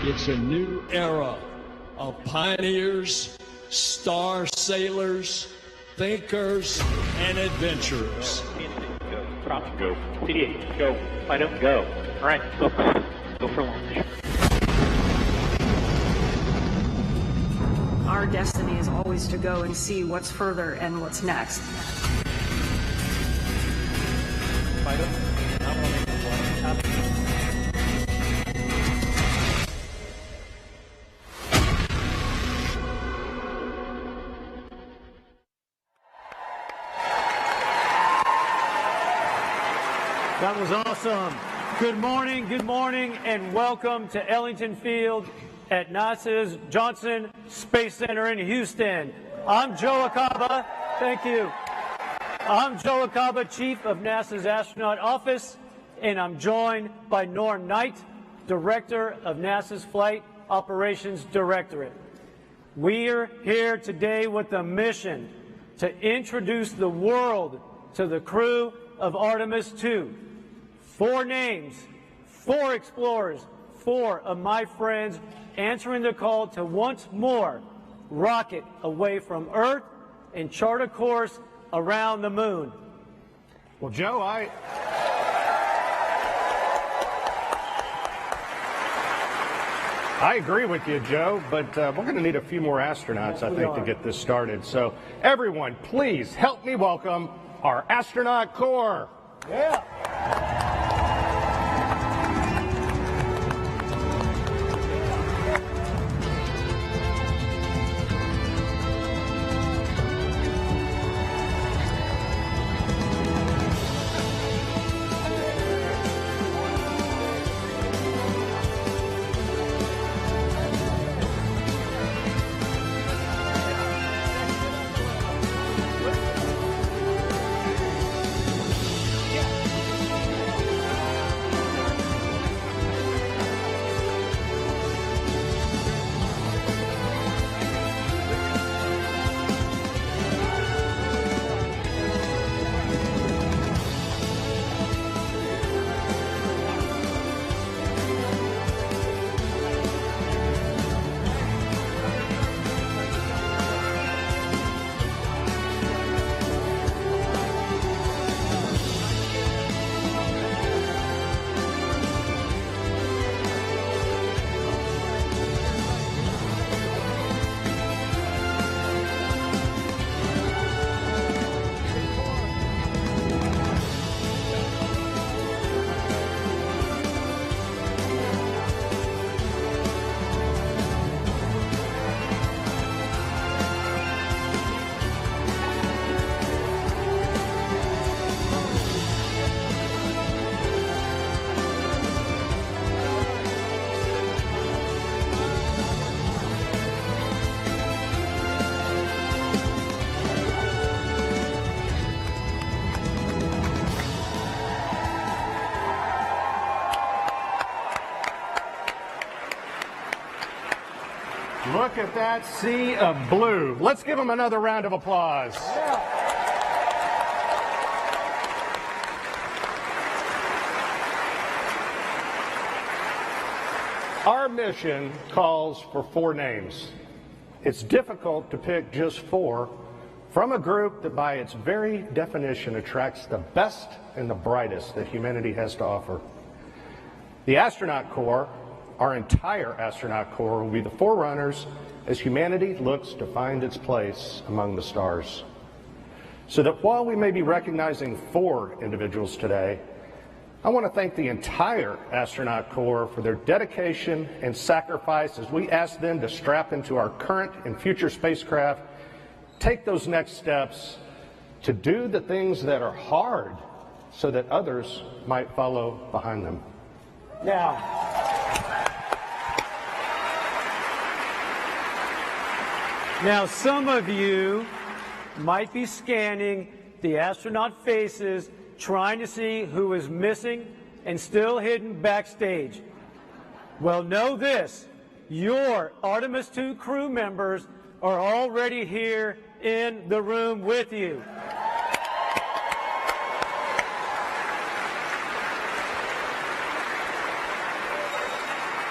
It's a new era of pioneers, star sailors, thinkers, and adventurers. Go. Prompt, go. CD8, go. Fido, go. All right, go for launch. Our destiny is always to go and see what's further and what's next. Fido, I'm going to make the launch happen. That was awesome. Good morning, and welcome to Ellington Field at NASA's Johnson Space Center in Houston. I'm Joe Acaba. Thank you. I'm Joe Acaba, Chief of NASA's Astronaut Office, and I'm joined by Norm Knight, Director of NASA's Flight Operations Directorate. We're here today with a mission to introduce the world to the crew of Artemis II. 4 names, 4 explorers, 4 of my friends answering the call to once more rocket away from Earth and chart a course around the moon. Well, Joe, I agree with you, Joe, but we're going to need a few more astronauts, I think, to get this started. So everyone, please help me welcome our astronaut corps. Yeah. Look at that sea of blue. Let's give them another round of applause. Our mission calls for 4 names. It's difficult to pick just 4 from a group that by its very definition attracts the best and the brightest that humanity has to offer. The astronaut corps, our entire astronaut corps, will be the forerunners as humanity looks to find its place among the stars. So that while we may be recognizing 4 individuals today, I want to thank the entire astronaut corps for their dedication and sacrifice as we ask them to strap into our current and future spacecraft, take those next steps to do the things that are hard so that others might follow behind them. Now, some of you might be scanning the astronaut faces, trying to see who is missing and still hidden backstage. Well, know this, your Artemis II crew members are already here in the room with you.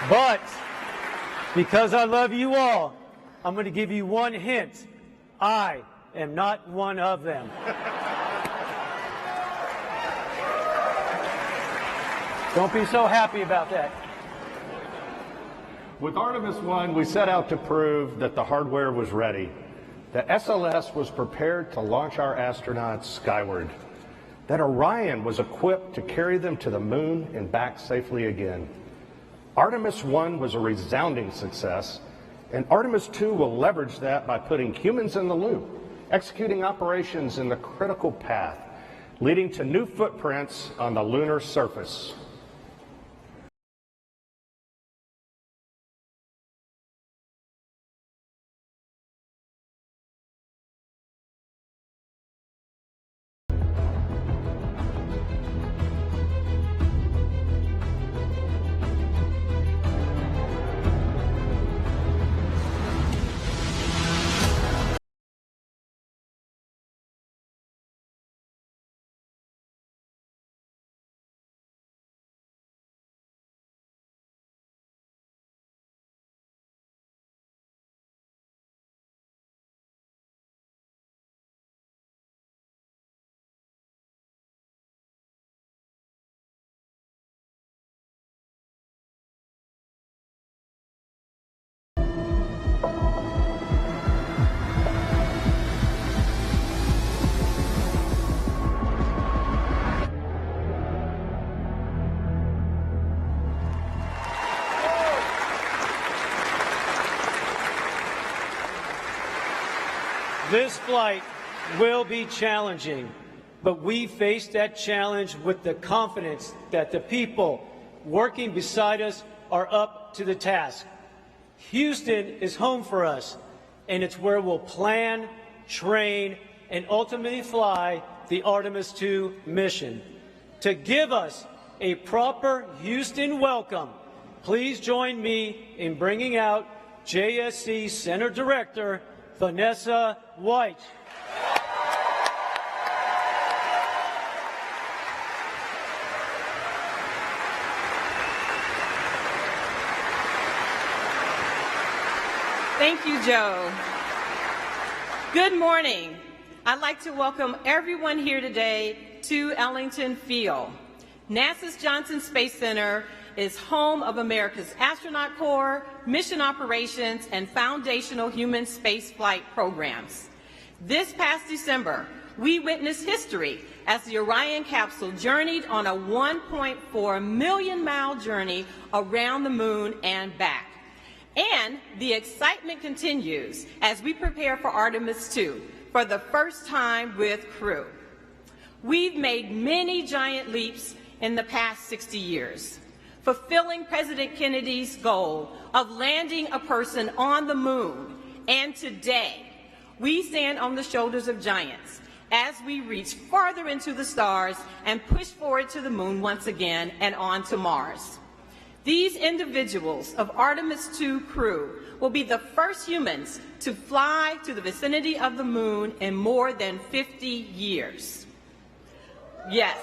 But Because I love you all, I'm going to give you one hint. I am not one of them. Don't be so happy about that. With Artemis I, we set out to prove that the hardware was ready. The SLS was prepared to launch our astronauts skyward. That Orion was equipped to carry them to the moon and back safely again. Artemis I was a resounding success, and Artemis II will leverage that by putting humans in the loop, executing operations in the critical path, leading to new footprints on the lunar surface. This flight will be challenging, but we face that challenge with the confidence that the people working beside us are up to the task. Houston is home for us, and it's where we'll plan, train, and ultimately fly the Artemis II mission. To give us a proper Houston welcome, please join me in bringing out JSC Center Director Vanessa White. Thank you, Joe. Good morning. I'd like to welcome everyone here today to Ellington Field. NASA's Johnson Space Center is home of America's astronaut corps, mission operations, and foundational human spaceflight programs. This past December, we witnessed history as the Orion capsule journeyed on a 1.4 million-mile journey around the moon and back. And the excitement continues as we prepare for Artemis II for the first time with crew. We've made many giant leaps in the past 60 years, fulfilling President Kennedy's goal of landing a person on the moon. And today, we stand on the shoulders of giants as we reach farther into the stars and push forward to the moon once again and on to Mars. These individuals of Artemis II crew will be the first humans to fly to the vicinity of the moon in more than 50 years. Yes.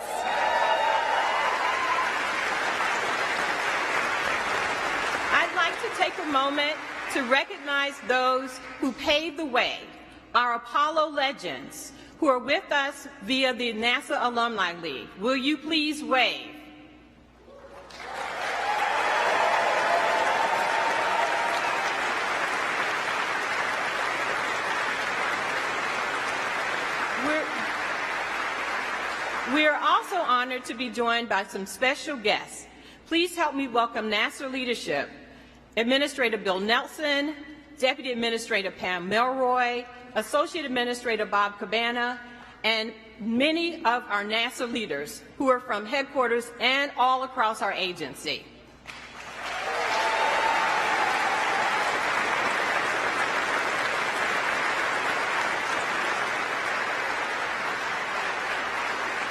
I'd like to take a moment to recognize those who paved the way, our Apollo legends, who are with us via the NASA Alumni League. Will you please wave? We are also honored to be joined by some special guests. Please help me welcome NASA leadership, Administrator Bill Nelson, Deputy Administrator Pam Melroy, Associate Administrator Bob Cabana, and many of our NASA leaders who are from headquarters and all across our agency.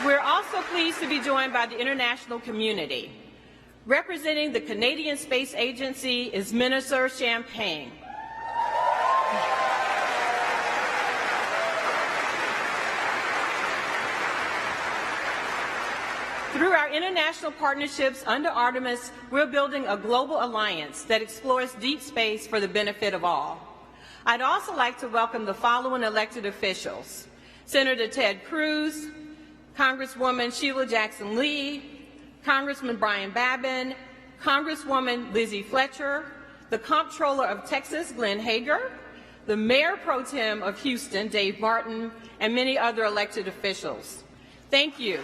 We're also pleased to be joined by the international community. Representing the Canadian Space Agency is Minister Champagne. Through our international partnerships under Artemis, we're building a global alliance that explores deep space for the benefit of all. I'd also like to welcome the following elected officials: Senator Ted Cruz, Congresswoman Sheila Jackson Lee, Congressman Brian Babin, Congresswoman Lizzie Fletcher, the Comptroller of Texas, Glenn Hager, the Mayor Pro Tem of Houston, Dave Martin, and many other elected officials. Thank you.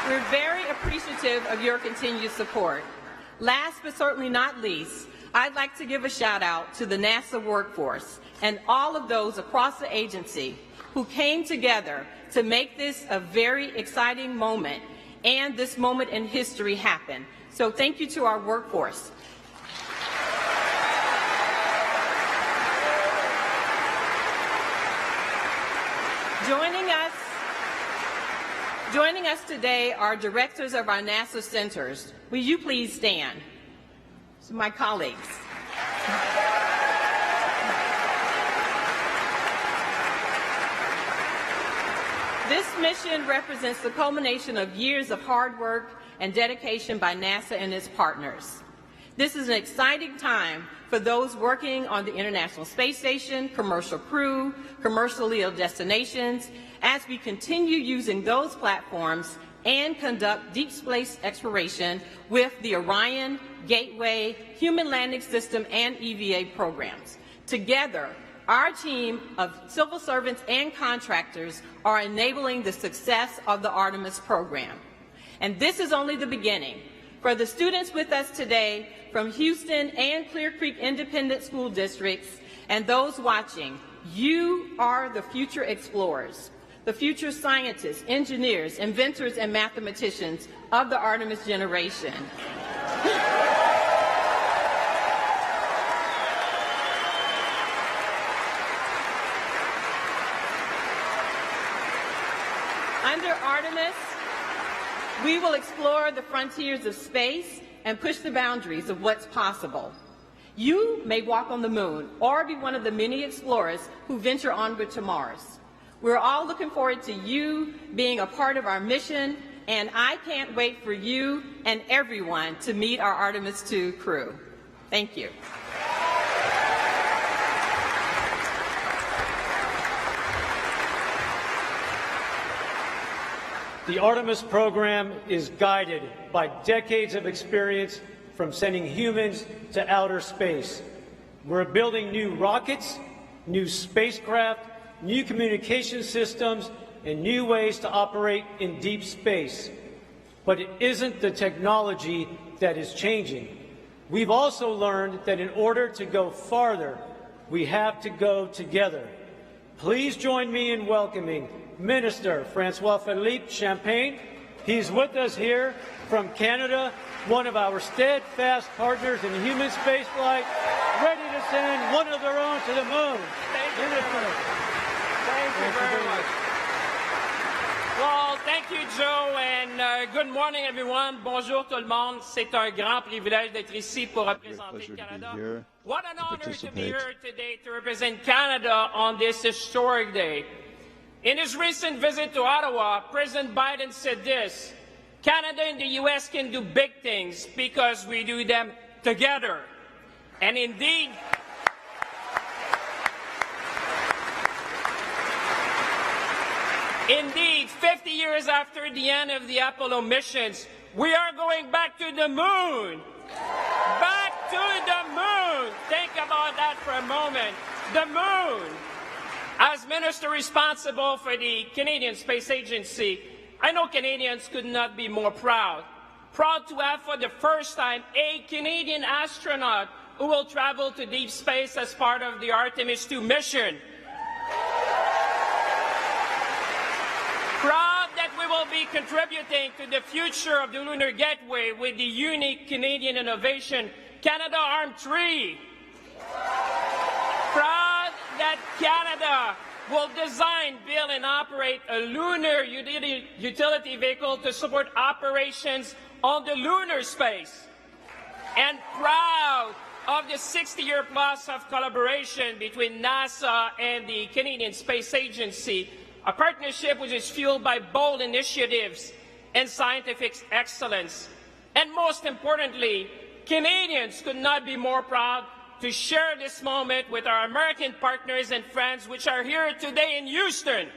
We're very appreciative of your continued support. Last but certainly not least, I'd like to give a shout out to the NASA workforce and all of those across the agency who came together to make this a very exciting moment and this moment in history happen. So thank you to our workforce. Joining us today are directors of our NASA centers. Will you please stand? So my colleagues. This mission represents the culmination of years of hard work and dedication by NASA and its partners. This is an exciting time for those working on the International Space Station, commercial crew, commercial LEO destinations, as we continue using those platforms and conduct deep space exploration with the Orion, Gateway, Human Landing System, and EVA programs. Together, our team of civil servants and contractors are enabling the success of the Artemis program. And this is only the beginning. For the students with us today from Houston and Clear Creek Independent School Districts and those watching, you are the future explorers, the future scientists, engineers, inventors, and mathematicians of the Artemis generation. Under Artemis, we will explore the frontiers of space and push the boundaries of what's possible. You may walk on the moon or be one of the many explorers who venture onward to Mars. We're all looking forward to you being a part of our mission, and I can't wait for you and everyone to meet our Artemis II crew. Thank you. The Artemis program is guided by decades of experience from sending humans to outer space. We're building new rockets, new spacecraft, new communication systems, and new ways to operate in deep space. But it isn't the technology that is changing. We've also learned that in order to go farther, we have to go together. Please join me in welcoming Minister Francois-Philippe Champagne. He's with us here from Canada, one of our steadfast partners in human spaceflight, ready to send one of their own to the moon. Thank you very much. Well, thank you, Joe, and good morning, everyone. Bonjour tout le monde. C'est un grand privilège d'être ici pour représenter le Canada. What an honor to be here today to represent Canada on this historic day. In his recent visit to Ottawa, President Biden said this: Canada and the U.S. can do big things because we do them together. And indeed, Indeed, 50 years after the end of the Apollo missions, we are going back to the moon. Back to the moon. Think about that for a moment. The moon. As minister responsible for the Canadian Space Agency, I know Canadians could not be more proud. Proud to have for the first time a Canadian astronaut who will travel to deep space as part of the Artemis II mission. Proud that we will be contributing to the future of the Lunar Gateway with the unique Canadian innovation, Canadarm3. Proud that Canada will design, build, and operate a lunar utility vehicle to support operations on the lunar space. And proud of the 60-year plus of collaboration between NASA and the Canadian Space Agency, a partnership which is fueled by bold initiatives and scientific excellence. And most importantly, Canadians could not be more proud to share this moment with our American partners and friends which are here today in Houston.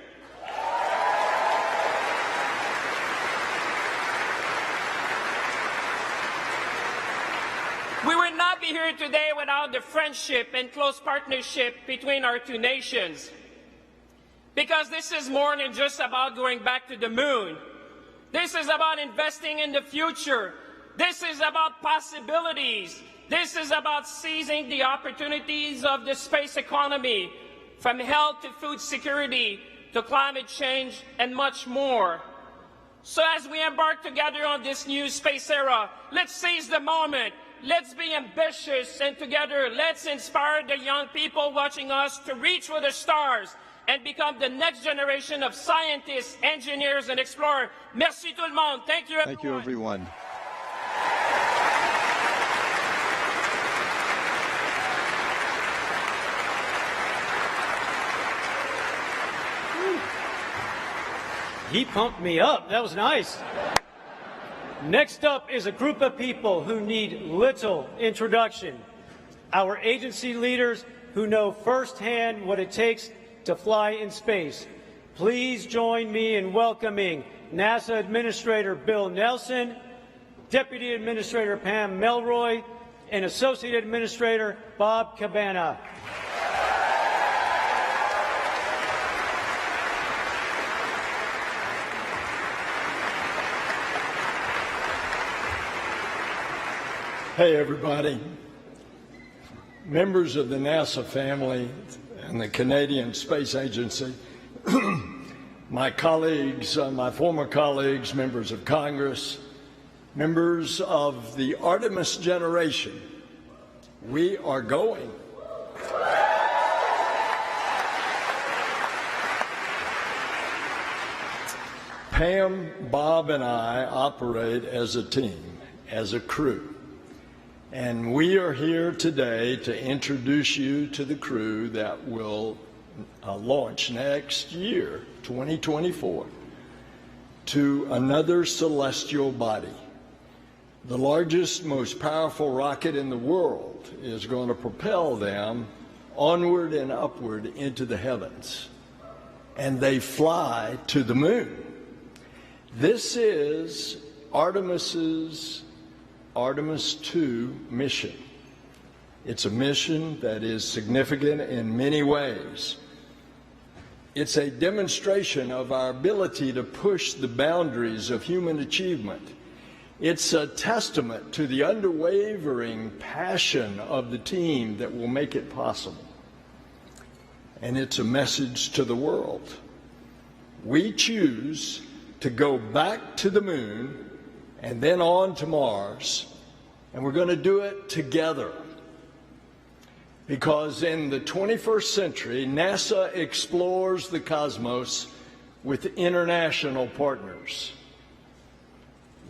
We would not be here today without the friendship and close partnership between our two nations. Because this is more than just about going back to the moon. This is about investing in the future. This is about possibilities. This is about seizing the opportunities of the space economy, from health to food security to climate change and much more. So as we embark together on this new space era, let's seize the moment. Let's be ambitious, and together let's inspire the young people watching us to reach for the stars and become the next generation of scientists, engineers, and explorers. Merci tout le monde. Thank you, everyone. Thank you, everyone. He pumped me up. That was nice. Next up is a group of people who need little introduction. Our agency leaders who know firsthand what it takes to fly in space. Please join me in welcoming NASA Administrator Bill Nelson, Deputy Administrator Pam Melroy, and Associate Administrator Bob Cabana. Hey, everybody. Members of the NASA family and the Canadian Space Agency, my colleagues, my former colleagues, members of Congress, members of the Artemis generation, we are going. Pam, Bob, and I operate as a team, as a crew. And we are here today to introduce you to the crew that will launch next year, 2024, to another celestial body. The largest, most powerful rocket in the world is going to propel them onward and upward into the heavens. And they fly to the moon. This is Artemis II mission. It's a mission that is significant in many ways. It's a demonstration of our ability to push the boundaries of human achievement. It's a testament to the unwavering passion of the team that will make it possible. And it's a message to the world. We choose to go back to the moon and then on to Mars, and we're going to do it together. Because in the 21st century, NASA explores the cosmos with international partners.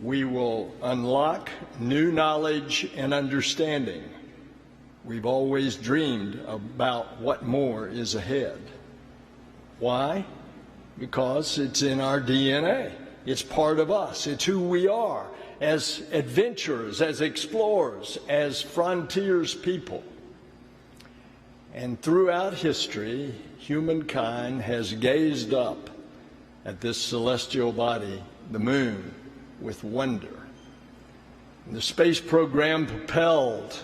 We will unlock new knowledge and understanding. We've always dreamed about what more is ahead. Why? Because it's in our DNA. It's part of us. It's who we are as adventurers, as explorers, as frontiers people. And throughout history, humankind has gazed up at this celestial body, the moon, with wonder. And the space program propelled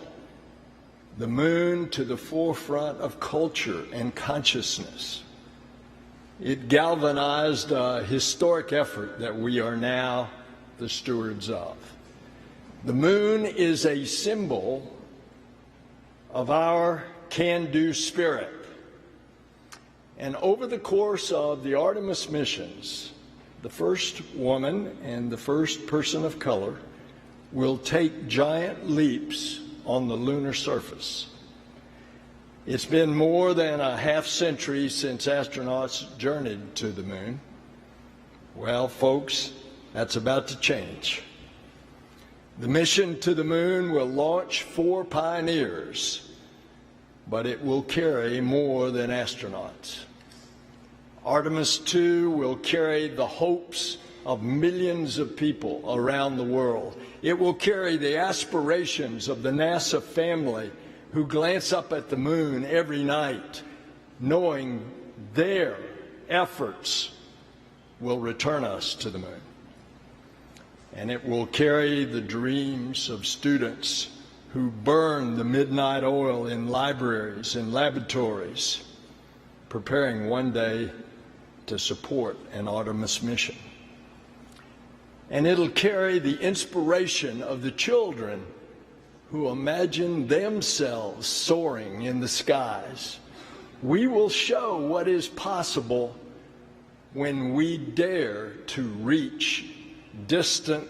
the moon to the forefront of culture and consciousness. It galvanized a historic effort that we are now the stewards of. The moon is a symbol of our can-do spirit. And over the course of the Artemis missions, the first woman and the first person of color will take giant leaps on the lunar surface. It's been more than a half-century since astronauts journeyed to the moon. Well, folks, that's about to change. The mission to the moon will launch 4 pioneers, but it will carry more than astronauts. Artemis II will carry the hopes of millions of people around the world. It will carry the aspirations of the NASA family who glance up at the moon every night, knowing their efforts will return us to the moon. And it will carry the dreams of students who burn the midnight oil in libraries and laboratories, preparing one day to support an Artemis mission. And it'll carry the inspiration of the children who imagine themselves soaring in the skies. We will show what is possible when we dare to reach distant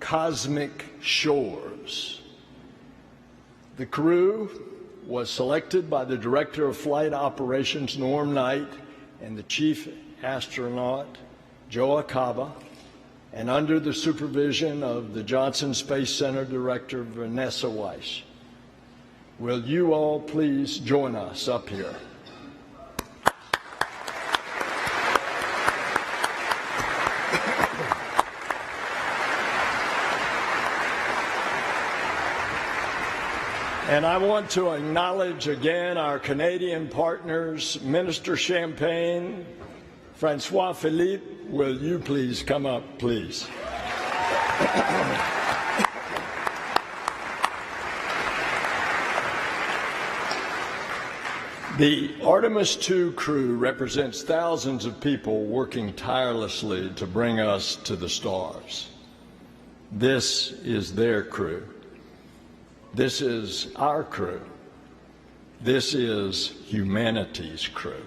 cosmic shores. The crew was selected by the Director of Flight Operations, Norm Knight, and the Chief Astronaut, Joe Acaba, and under the supervision of the Johnson Space Center Director, Vanessa Weiss. Will you all please join us up here? And I want to acknowledge again our Canadian partners, Minister Champagne, Francois Philippe. Will you please come up, please? The Artemis II crew represents thousands of people working tirelessly to bring us to the stars. This is their crew. This is our crew. This is humanity's crew.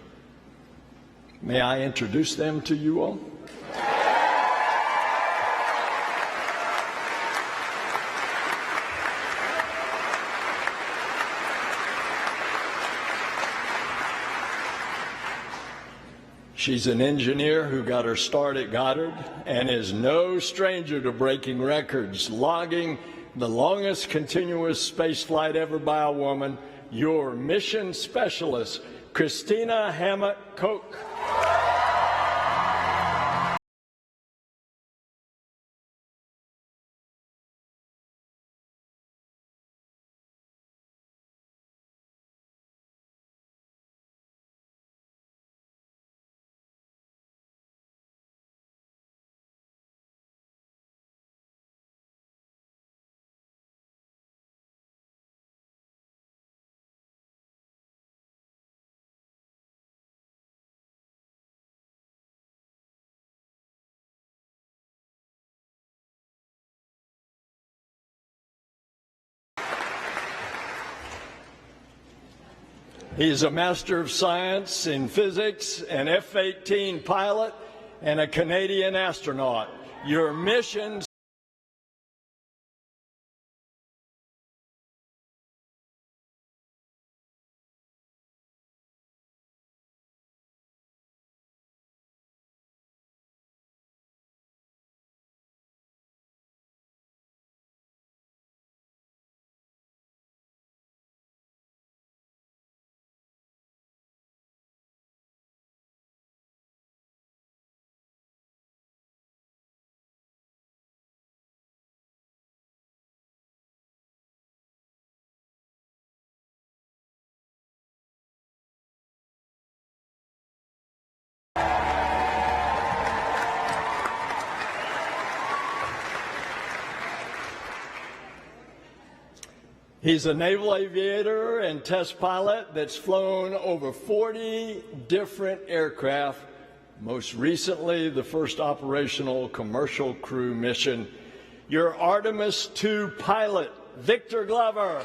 May I introduce them to you all? She's an engineer who got her start at Goddard and is no stranger to breaking records, logging the longest continuous space flight ever by a woman, your mission specialist, Christina Hammett-Koch. He's a Master of Science in Physics, an F-18 pilot, and a Canadian astronaut. Your mission He's a naval aviator and test pilot that's flown over 40 different aircraft, most recently the first operational commercial crew mission. Your Artemis II pilot, Victor Glover.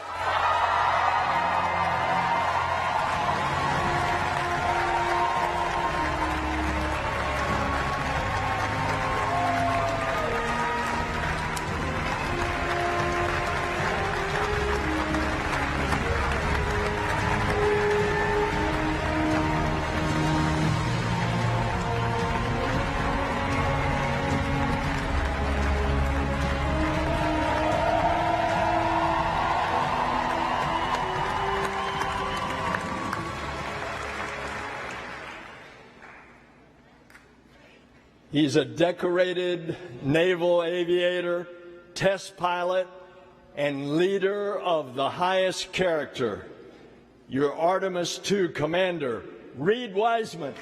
He's a decorated naval aviator, test pilot, and leader of the highest character, your Artemis II commander, Reed Wiseman.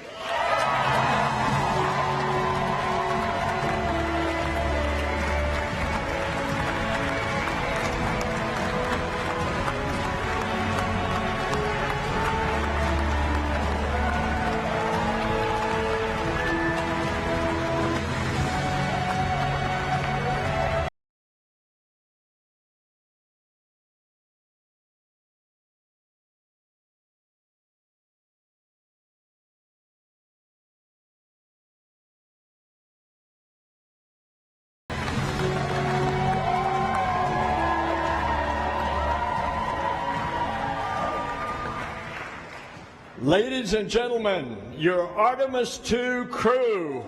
Ladies and gentlemen, your Artemis II crew.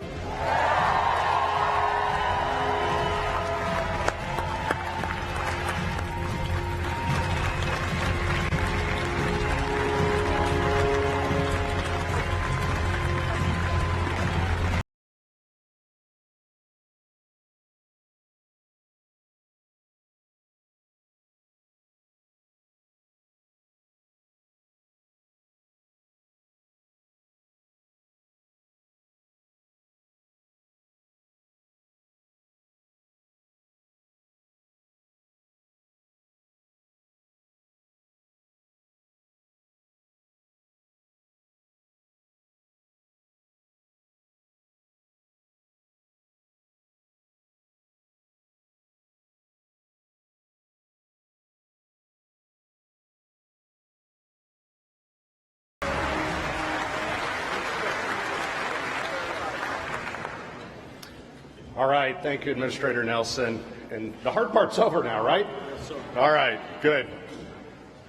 All right, thank you, Administrator Nelson. And the hard part's over now, right? Yes, sir. All right, good.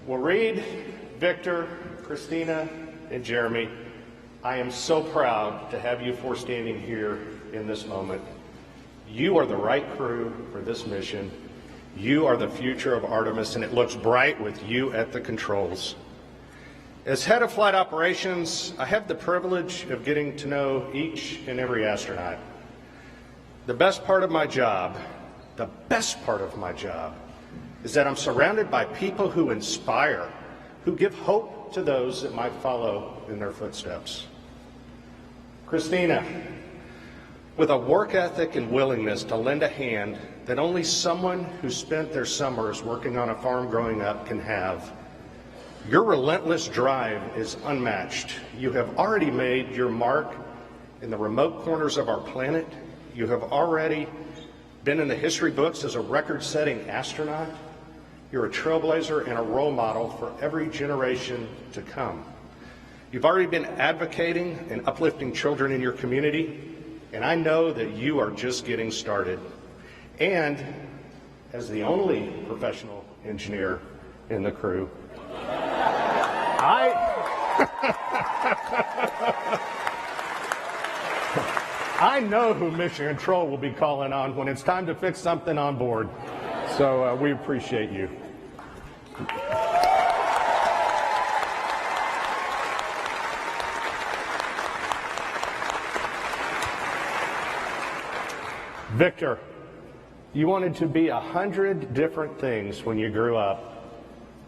Well, Reed, Victor, Christina, and Jeremy, I am so proud to have you four standing here in this moment. You are the right crew for this mission. You are the future of Artemis, and it looks bright with you at the controls. As head of flight operations, I have the privilege of getting to know each and every astronaut. The best part of my job, is that I'm surrounded by people who inspire, who give hope to those that might follow in their footsteps. Christina, with a work ethic and willingness to lend a hand that only someone who spent their summers working on a farm growing up can have, your relentless drive is unmatched. You have already made your mark in the remote corners of our planet. You have already been in the history books as a record-setting astronaut. You're a trailblazer and a role model for every generation to come. You've already been advocating and uplifting children in your community, and I know that you are just getting started. And as the only professional engineer in the crew, I know who Mission Control will be calling on when it's time to fix something on board. So we appreciate you. Victor, you wanted to be 100 different things when you grew up,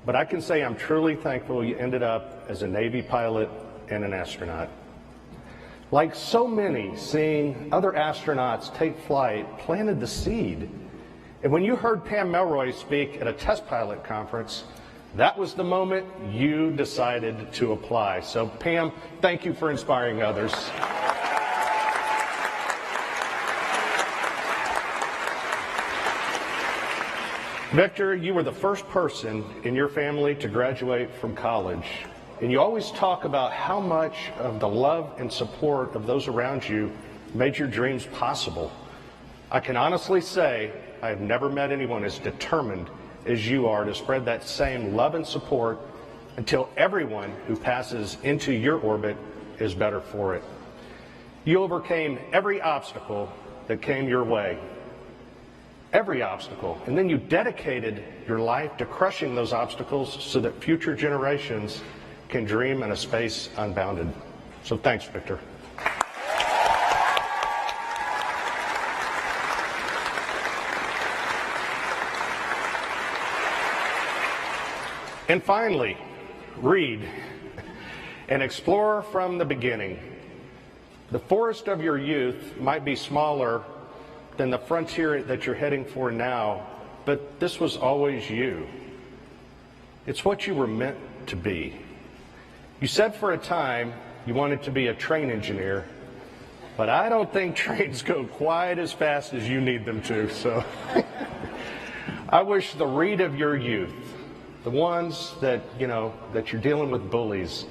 but I can say I'm truly thankful you ended up as a Navy pilot and an astronaut. Like so many, seeing other astronauts take flight planted the seed. And when you heard Pam Melroy speak at a test pilot conference, that was the moment you decided to apply. So Pam, thank you for inspiring others. Victor, you were the first person in your family to graduate from college. And you always talk about how much of the love and support of those around you made your dreams possible. I can honestly say I have never met anyone as determined as you are to spread that same love and support until everyone who passes into your orbit is better for it. You overcame every obstacle that came your way. Every obstacle. And then you dedicated your life to crushing those obstacles so that future generations can dream in a space unbounded. So thanks, Victor. And finally, read and explore from the beginning. The forest of your youth might be smaller than the frontier that you're heading for now, but this was always you. It's what you were meant to be. You said for a time you wanted to be a train engineer, but I don't think trains go quite as fast as you need them to, so I wish the Reed of your youth, the ones that, that you're dealing with bullies,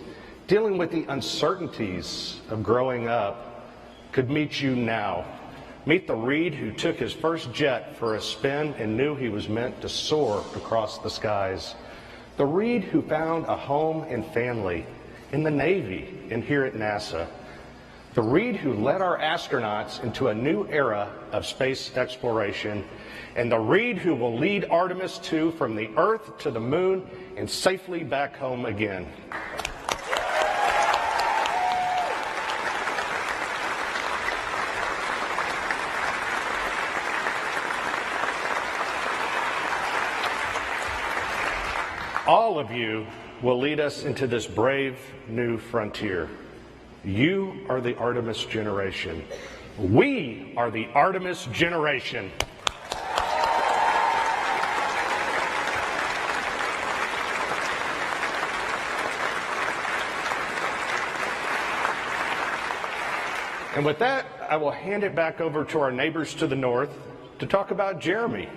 dealing with the uncertainties of growing up, could meet you now. Meet the Reed who took his first jet for a spin and knew he was meant to soar across the skies. The Reed who found a home and family in the Navy and here at NASA. The Reed who led our astronauts into a new era of space exploration. And the Reed who will lead Artemis II from the Earth to the Moon and safely back home again. All of you will lead us into this brave new frontier. You are the Artemis generation. We are the Artemis generation. And with that, I will hand it back over to our neighbors to the north to talk about Jeremy,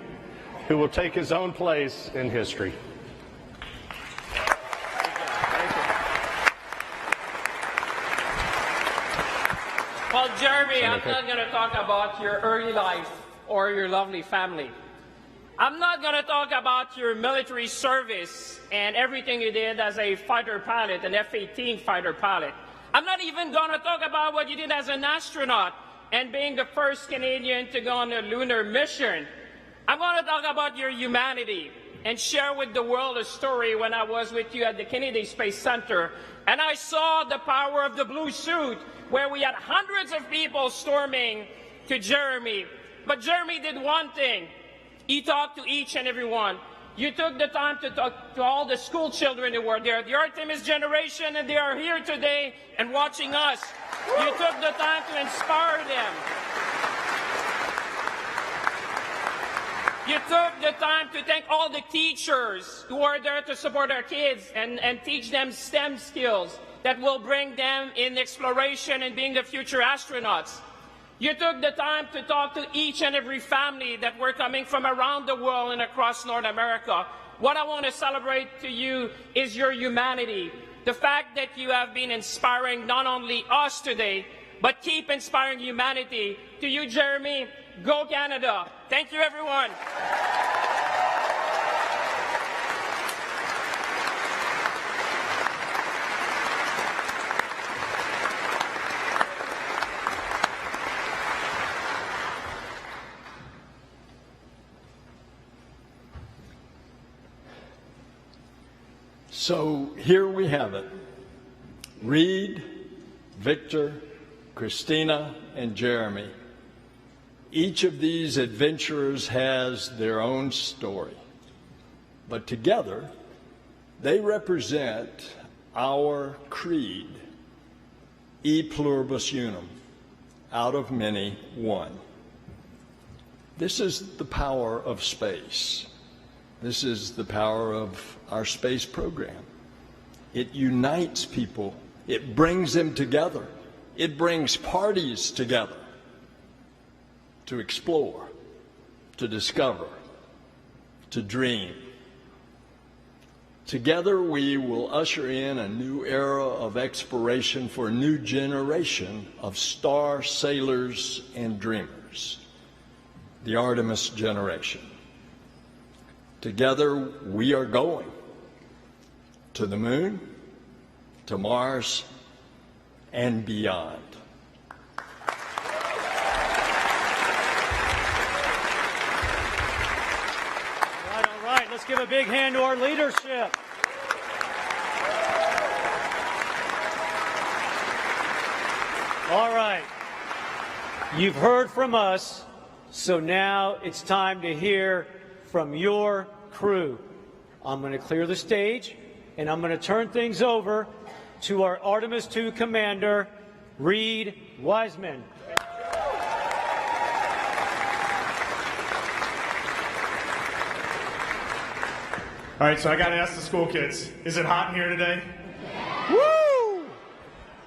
who will take his own place in history. Well, Jeremy, I'm not going to talk about your early life or your lovely family. I'm not going to talk about your military service and everything you did as a fighter pilot, an F-18 fighter pilot. I'm not even going to talk about what you did as an astronaut and being the first Canadian to go on a lunar mission. I'm going to talk about your humanity and share with the world a story when I was with you at the Kennedy Space Center and I saw the power of the blue suit where we had hundreds of people storming to Jeremy. But Jeremy did one thing. He talked to each and every one. You took the time to talk to all the school children who were there, the Artemis generation, and they are here today and watching us. You took the time to inspire them. You took the time to thank all the teachers who are there to support our kids and teach them STEM skills that will bring them in exploration and being the future astronauts. You took the time to talk to each and every family that were coming from around the world and across North America. What I want to celebrate to you is your humanity. The fact that you have been inspiring not only us today, but keep inspiring humanity. To you, Jeremy, go Canada. Thank you, everyone. So here we have it. Reed, Victor, Christina, and Jeremy. Each of these adventurers has their own story, but together they represent our creed, e pluribus unum, out of many, one. This is the power of space. This is the power of our space program. It unites people. It brings them together. It brings parties together to explore, to discover, to dream. Together we will usher in a new era of exploration for a new generation of star sailors and dreamers, the Artemis generation. Together we are going to the moon, to Mars, and beyond. All right, let's give a big hand to our leadership. All right, you've heard from us, so now it's time to hear from your crew. I'm going to clear the stage, and I'm going to turn things over to our Artemis II commander, Reed Wiseman. All right, so I got to ask the school kids, is it hot in here today? Woo!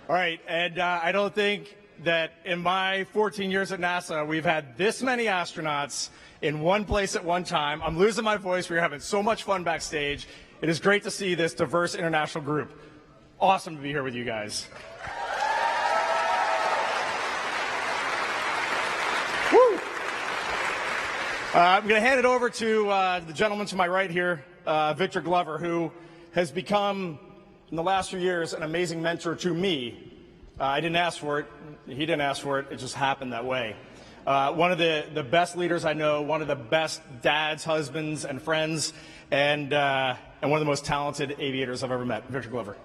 All right, and I don't think that in my 14 years at NASA, we've had this many astronauts in one place at one time. I'm losing my voice. We're having so much fun backstage. It is great to see this diverse international group. Awesome to be here with you guys. Woo! I'm going to hand it over to the gentleman to my right here, Victor Glover, who has become, in the last few years, an amazing mentor to me. I didn't ask for it. He didn't ask for it. It just happened that way. One of the best leaders I know, one of the best dads, husbands, and friends, and one of the most talented aviators I've ever met. Victor Glover.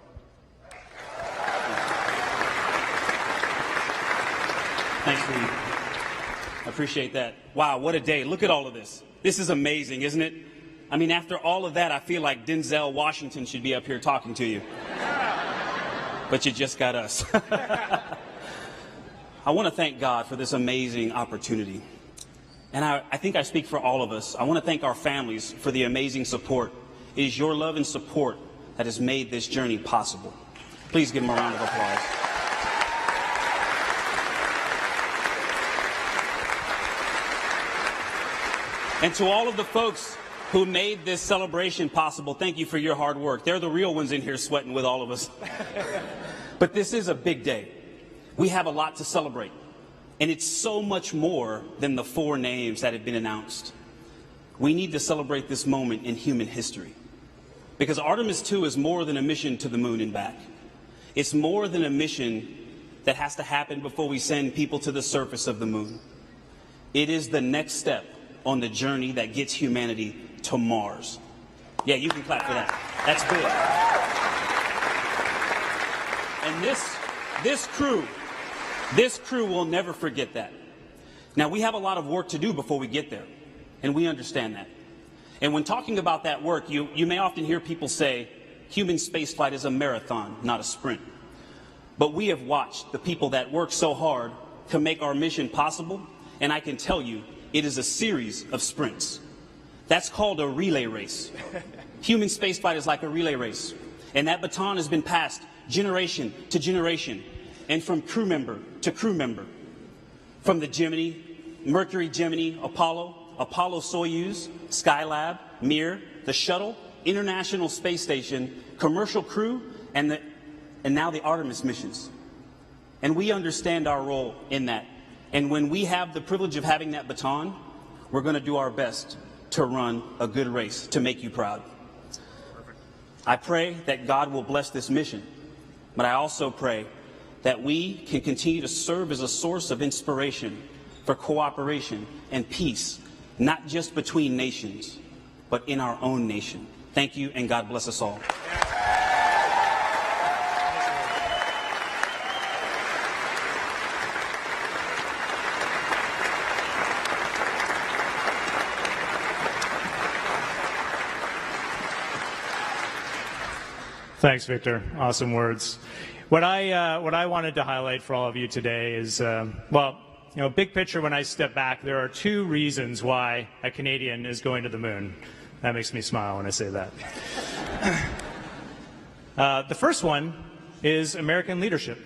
Thanks, Reed. I appreciate that. Wow, what a day. Look at all of this. This is amazing, isn't it? I mean, after all of that, I feel like Denzel Washington should be up here talking to you. But you just got us. I want to thank God for this amazing opportunity. And I think I speak for all of us. I want to thank our families for the amazing support. It is your love and support that has made this journey possible. Please give them a round of applause. And to all of the folks who made this celebration possible, thank you for your hard work. They're the real ones in here sweating with all of us. But this is a big day. We have a lot to celebrate. And it's so much more than the 4 names that have been announced. We need to celebrate this moment in human history. Because Artemis II is more than a mission to the moon and back. It's more than a mission that has to happen before we send people to the surface of the moon. It is the next step on the journey that gets humanity to Mars. Yeah, you can clap for that. That's big. And this crew will never forget that. Now, we have a lot of work to do before we get there, and we understand that. And when talking about that work, you may often hear people say, human spaceflight is a marathon, not a sprint. But we have watched the people that work so hard to make our mission possible, and I can tell you, it is a series of sprints. That's called a relay race. Human spaceflight is like a relay race, and that baton has been passed generation to generation, and from crew member to crew member. From the Gemini, Mercury, Gemini, Apollo, Soyuz, Skylab, Mir, the Shuttle, International Space Station, commercial crew, and now the Artemis missions. And we understand our role in that. And when we have the privilege of having that baton, we're going to do our best to run a good race to make you proud. I pray that God will bless this mission, but I also pray that we can continue to serve as a source of inspiration for cooperation and peace, not just between nations, but in our own nation. Thank you, and God bless us all. Thanks, Victor. Awesome words. What I wanted to highlight for all of you today is, big picture, when I step back, there are 2 reasons why a Canadian is going to the moon. That makes me smile when I say that. The first one is American leadership.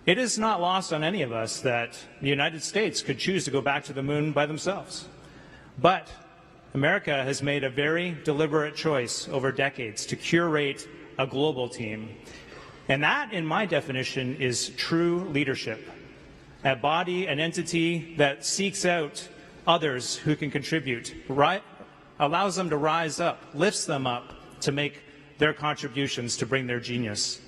It is not lost on any of us that the United States could choose to go back to the moon by themselves. But America has made a very deliberate choice over decades to curate a global team. And that, in my definition, is true leadership. A body, an entity that seeks out others who can contribute, allows them to rise up, lifts them up to make their contributions to bring their genius.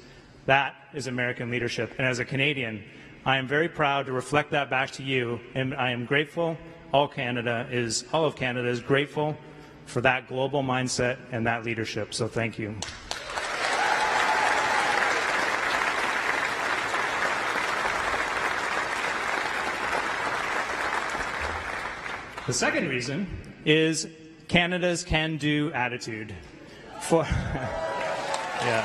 That is American leadership. And as a Canadian, I am very proud to reflect that back to you, and I am grateful. All of Canada is grateful for that global mindset and that leadership. So thank you. The second reason is Canada's can-do attitude. Yeah.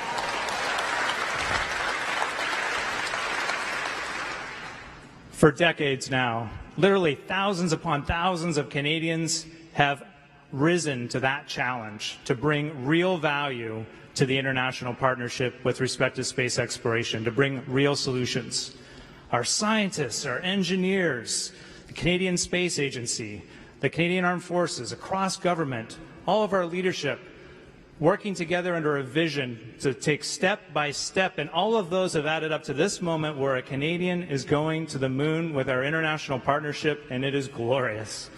For decades now, literally thousands upon thousands of Canadians have risen to that challenge to bring real value to the international partnership with respect to space exploration, to bring real solutions. Our scientists, our engineers, the Canadian Space Agency, the Canadian Armed Forces, across government, all of our leadership, working together under a vision to take step by step, and all of those have added up to this moment where a Canadian is going to the moon with our international partnership, and it is glorious.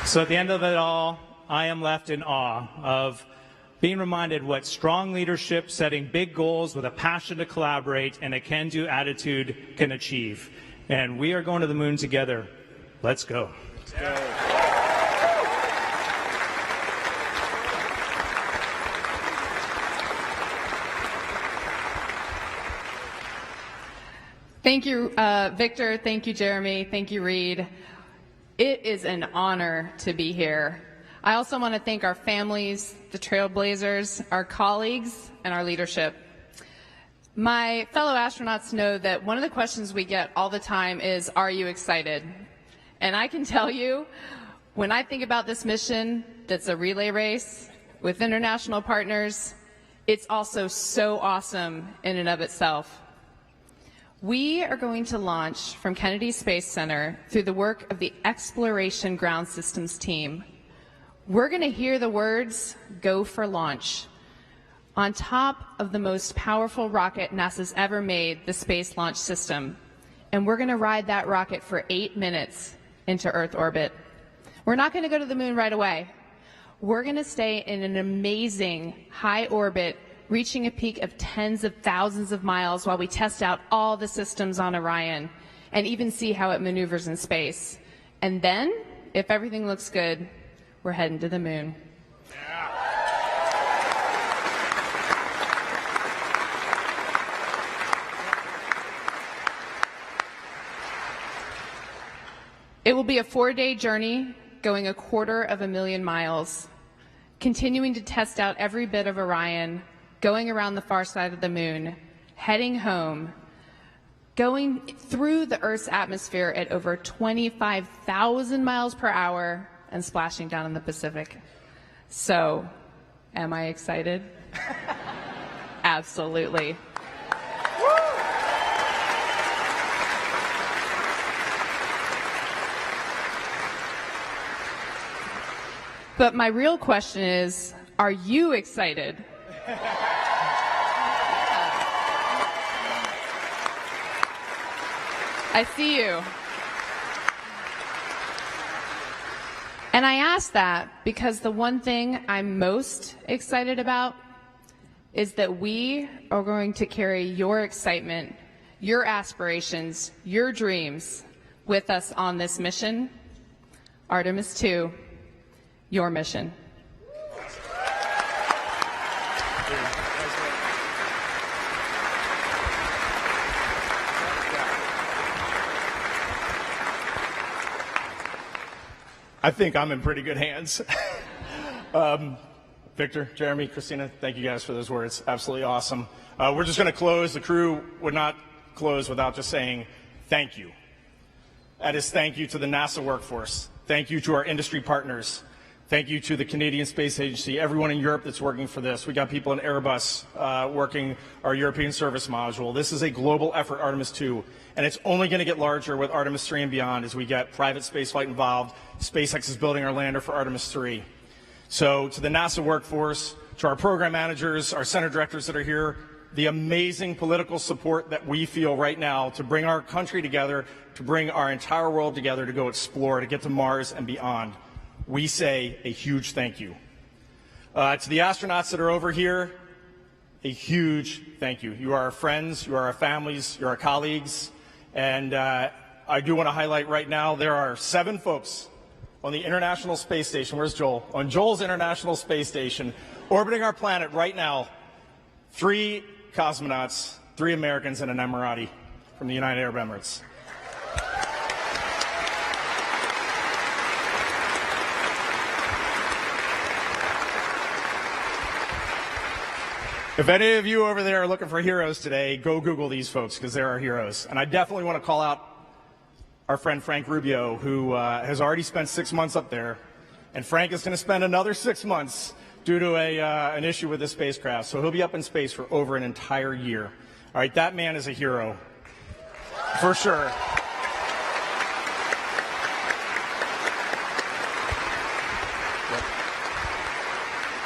So at the end of it all, I am left in awe of being reminded what strong leadership, setting big goals with a passion to collaborate and a can-do attitude can achieve. And we are going to the moon together. Let's go. Thank you, Victor. Thank you, Jeremy. Thank you, Reed. It is an honor to be here. I also want to thank our families, the Trailblazers, our colleagues, and our leadership. My fellow astronauts know that one of the questions we get all the time is, are you excited? And I can tell you, when I think about this mission that's a relay race with international partners, it's also so awesome in and of itself. We are going to launch from Kennedy Space Center through the work of the Exploration Ground Systems team. We're going to hear the words, "Go for launch," on top of the most powerful rocket NASA's ever made, the Space Launch System. And we're going to ride that rocket for 8 minutes into Earth orbit. We're not going to go to the moon right away. We're going to stay in an amazing high orbit, reaching a peak of tens of thousands of miles while we test out all the systems on Orion and even see how it maneuvers in space. And then, if everything looks good, we're heading to the moon. It will be a 4-day journey, going 250,000 miles, continuing to test out every bit of Orion, going around the far side of the moon, heading home, going through the Earth's atmosphere at over 25,000 miles per hour, and splashing down in the Pacific. So, am I excited? Absolutely. But my real question is, are you excited? I see you. And I ask that because the one thing I'm most excited about is that we are going to carry your excitement, your aspirations, your dreams with us on this mission. Artemis II, your mission. I think I'm in pretty good hands. Victor, Jeremy, Christina, thank you guys for those words. Absolutely awesome. We're just going to close. The crew would not close without just saying thank you. That is thank you to the NASA workforce. Thank you to our industry partners. Thank you to the Canadian Space Agency, everyone in Europe that's working for this. We got people in Airbus working our European service module. This is a global effort, Artemis II, and it's only going to get larger with Artemis 3 and beyond as we get private spaceflight involved. SpaceX is building our lander for Artemis 3. So to the NASA workforce, to our program managers, our center directors that are here, the amazing political support that we feel right now to bring our country together, to bring our entire world together to go explore, to get to Mars and beyond. We say a huge thank you. To the astronauts that are over here, a huge thank you. You are our friends, you are our families, you're our colleagues, and I do want to highlight right now there are 7 folks on the International Space Station. Where's Joel? On Joel's International Space Station, orbiting our planet right now. 3 cosmonauts, 3 Americans and an Emirati from the United Arab Emirates. If any of you over there are looking for heroes today, go Google these folks because they're our heroes. And I definitely want to call out our friend Frank Rubio, who has already spent 6 months up there. And Frank is going to spend another 6 months due to an issue with his spacecraft. So he'll be up in space for over an entire year. All right, that man is a hero, for sure.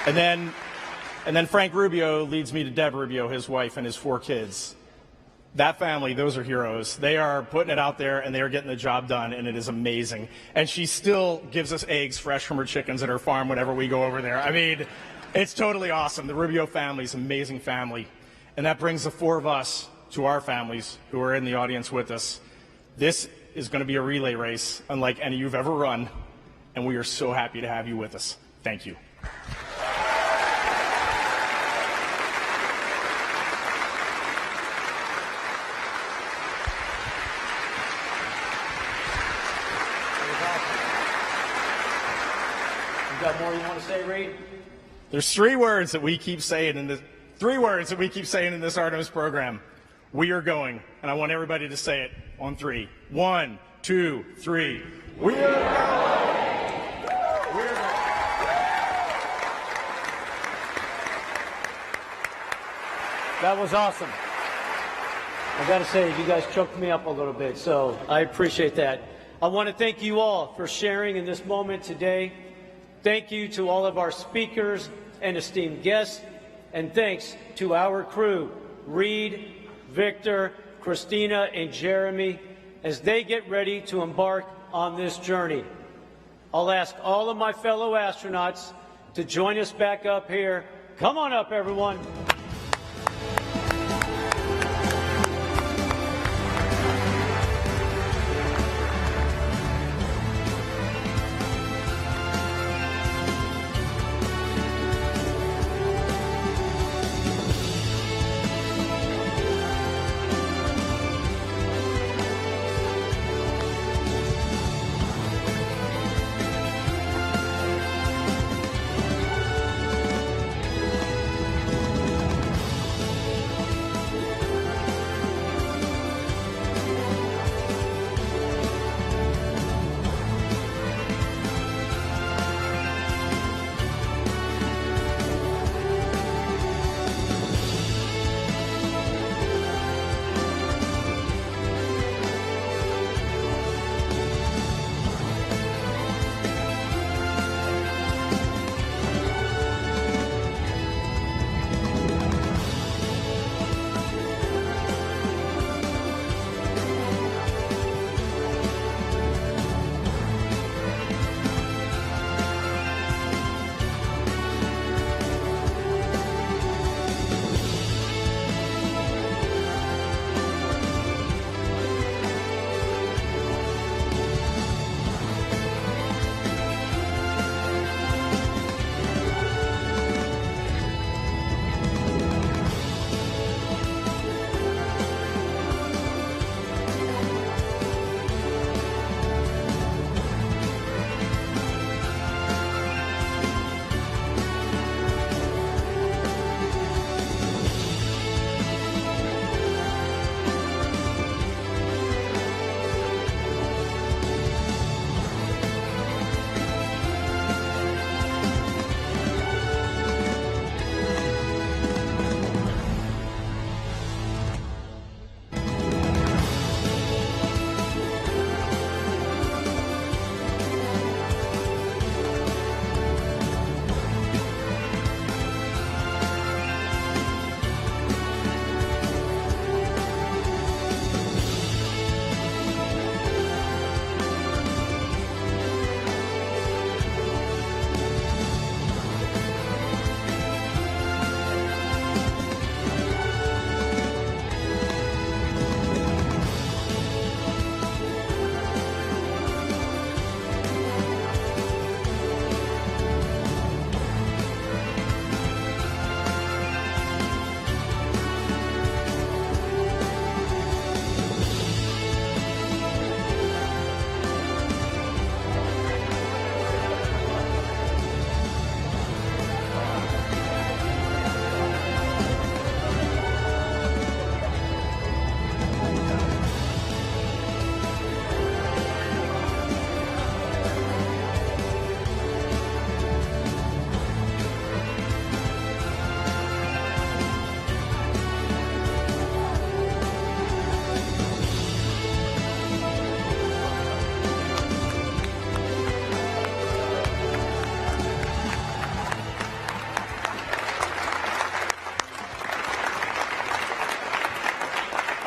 And then Frank Rubio leads me to Deb Rubio, his wife, and his 4 kids. That family, those are heroes. They are putting it out there, and they are getting the job done, and it is amazing. And she still gives us eggs fresh from her chickens at her farm whenever we go over there. I mean, it's totally awesome. The Rubio family is an amazing family. And that brings the 4 of us to our families who are in the audience with us. This is going to be a relay race unlike any you've ever run, and we are so happy to have you with us. Thank you. Got more you want to say, Reed? There's 3 words that we keep saying in this. 3 words that we keep saying in this Artemis program. We are going, and I want everybody to say it on 3. 1, 2, 3. We are going. We are going. That was awesome. I got to say, you guys choked me up a little bit, so I appreciate that. I want to thank you all for sharing in this moment today. Thank you to all of our speakers and esteemed guests, and thanks to our crew, Reed, Victor, Christina, and Jeremy, as they get ready to embark on this journey. I'll ask all of my fellow astronauts to join us back up here. Come on up, everyone.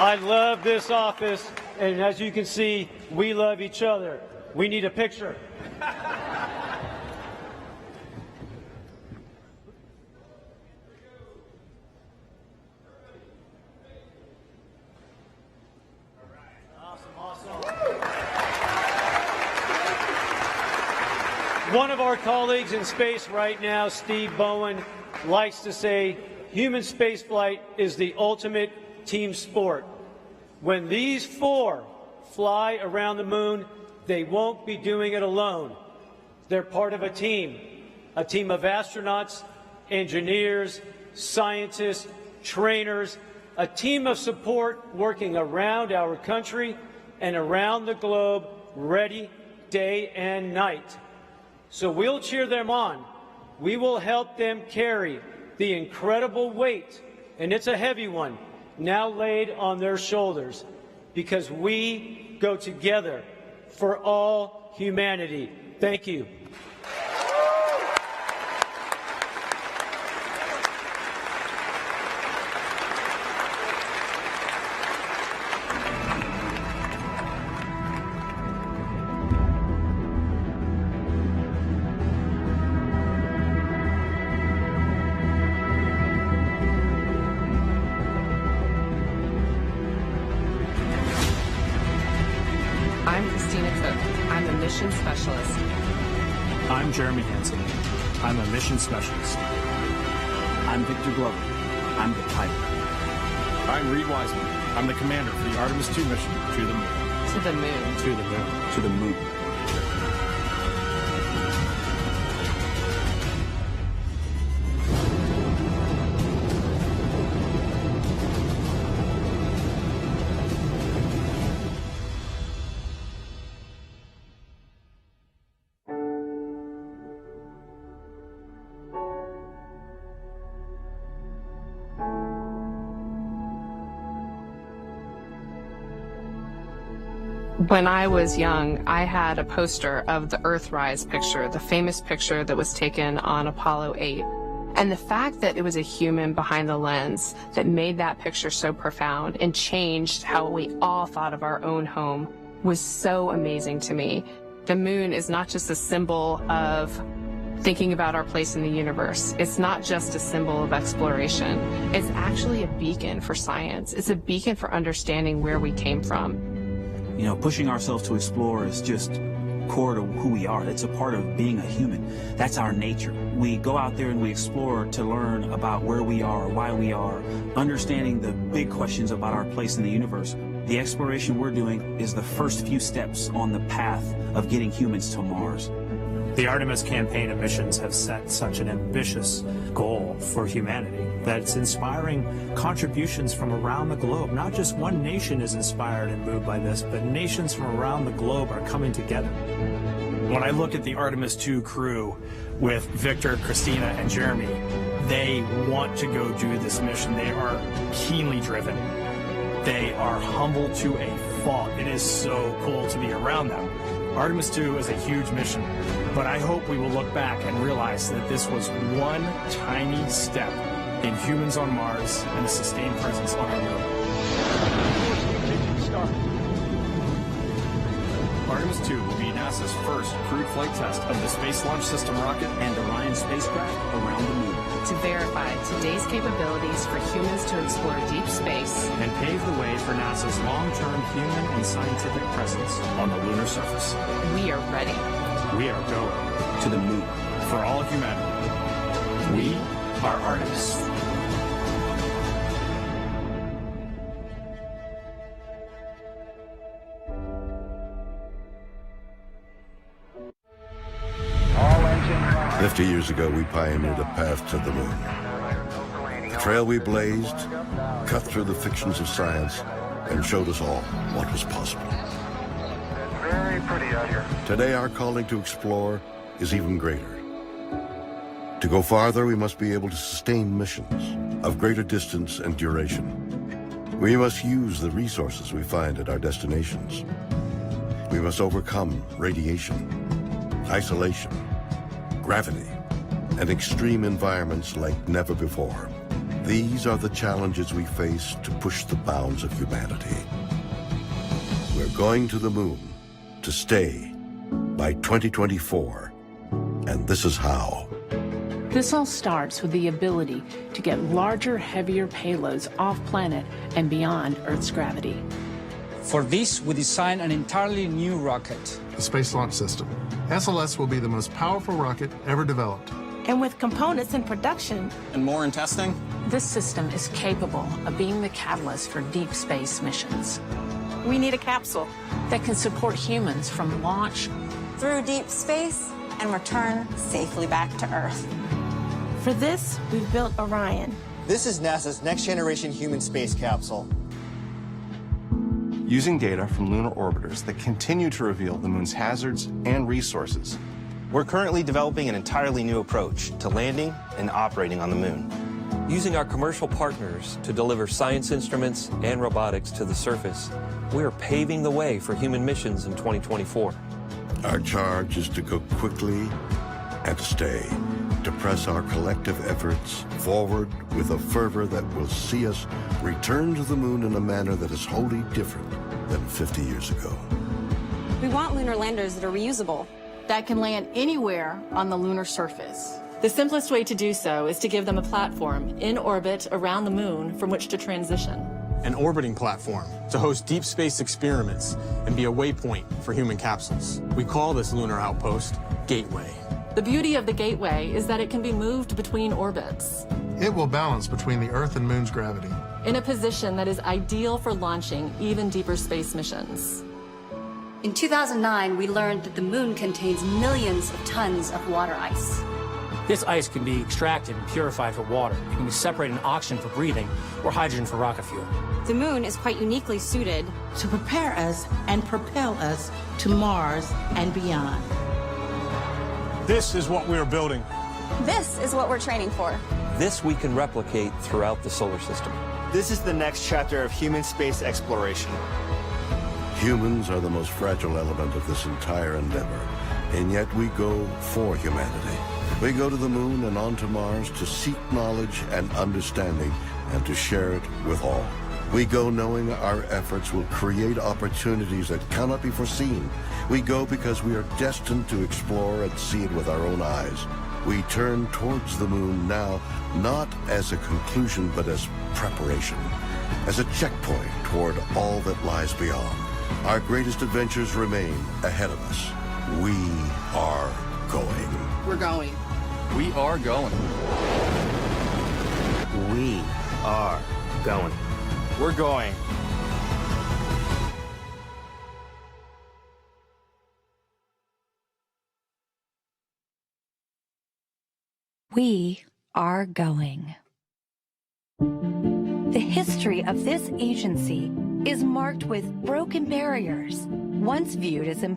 I love this office, and as you can see, we love each other. We need a picture. One of our colleagues in space right now, Steve Bowen, likes to say human spaceflight is the ultimate team sport. When these four fly around the moon, they won't be doing it alone. They're part of a team of astronauts, engineers, scientists, trainers, a team of support working around our country and around the globe, ready day and night. So we'll cheer them on. We will help them carry the incredible weight, and it's a heavy one, now laid on their shoulders, because we go together for all humanity. Thank you. Specialist. I'm Jeremy Hansen. I'm a mission specialist. I'm Victor Glover. I'm the pilot. I'm Reed Wiseman. I'm the commander for the Artemis II mission to the moon. To the moon. To the moon. To the moon. When I was young, I had a poster of the Earthrise picture, the famous picture that was taken on Apollo 8. And the fact that it was a human behind the lens that made that picture so profound and changed how we all thought of our own home was so amazing to me. The moon is not just a symbol of thinking about our place in the universe. It's not just a symbol of exploration. It's actually a beacon for science. It's a beacon for understanding where we came from. You know, pushing ourselves to explore is just core to who we are. That's a part of being a human. That's our nature. We go out there and we explore to learn about where we are, why we are, understanding the big questions about our place in the universe. The exploration we're doing is the first few steps on the path of getting humans to Mars. The Artemis campaign of missions have set such an ambitious goal for humanity that it's inspiring contributions from around the globe. Not just one nation is inspired and moved by this, but nations from around the globe are coming together. When I look at the Artemis II crew with Victor, Christina, and Jeremy, they want to go do this mission. They are keenly driven. They are humble to a fault. It is so cool to be around them. Artemis II is a huge mission, but I hope we will look back and realize that this was one tiny step in humans on Mars and a sustained presence on our moon. Artemis II will be NASA's first crewed flight test of the Space Launch System rocket and Orion spacecraft around the moon. To verify today's capabilities for humans to explore deep space and pave the way for NASA's long-term human and scientific presence on the lunar surface. We are ready. We are going to the moon for all humanity. We are Artemis. All 50 years ago, we pioneered a path to the moon. The trail we blazed cut through the fictions of science and showed us all what was possible. Very pretty out here. Today, our calling to explore is even greater. To go farther, we must be able to sustain missions of greater distance and duration. We must use the resources we find at our destinations. We must overcome radiation, isolation, gravity, and extreme environments like never before. These are the challenges we face to push the bounds of humanity. We're going to the moon to stay by 2024, and this is how. This all starts with the ability to get larger, heavier payloads off-planet and beyond Earth's gravity. For this, we designed an entirely new rocket. The Space Launch System. SLS will be the most powerful rocket ever developed. And with components in production. And more in testing. This system is capable of being the catalyst for deep space missions. We need a capsule that can support humans from launch through deep space and return safely back to Earth. For this, we've built Orion. This is NASA's next-generation human space capsule. Using data from lunar orbiters that continue to reveal the moon's hazards and resources. We're currently developing an entirely new approach to landing and operating on the moon. Using our commercial partners to deliver science instruments and robotics to the surface, we are paving the way for human missions in 2024. Our charge is to go quickly and to stay, to press our collective efforts forward with a fervor that will see us return to the moon in a manner that is wholly different than 50 years ago. We want lunar landers that are reusable, that can land anywhere on the lunar surface. The simplest way to do so is to give them a platform in orbit around the moon from which to transition. An orbiting platform to host deep space experiments and be a waypoint for human capsules. We call this lunar outpost Gateway. The beauty of the Gateway is that it can be moved between orbits. It will balance between the Earth and Moon's gravity. In a position that is ideal for launching even deeper space missions. In 2009, we learned that the moon contains millions of tons of water ice. This ice can be extracted and purified for water. It can be separated in oxygen for breathing or hydrogen for rocket fuel. The moon is quite uniquely suited to prepare us and propel us to Mars and beyond. This is what we are building. This is what we're training for. This we can replicate throughout the solar system. This is the next chapter of human space exploration. Humans are the most fragile element of this entire endeavor, and yet we go for humanity. We go to the moon and on to Mars to seek knowledge and understanding and to share it with all. We go knowing our efforts will create opportunities that cannot be foreseen. We go because we are destined to explore and see it with our own eyes. We turn towards the moon now, not as a conclusion, but as preparation, as a checkpoint toward all that lies beyond. Our greatest adventures remain ahead of us. We are going. We're going. We are going. We are going. We're going. We are going. The history of this agency is marked with broken barriers, once viewed as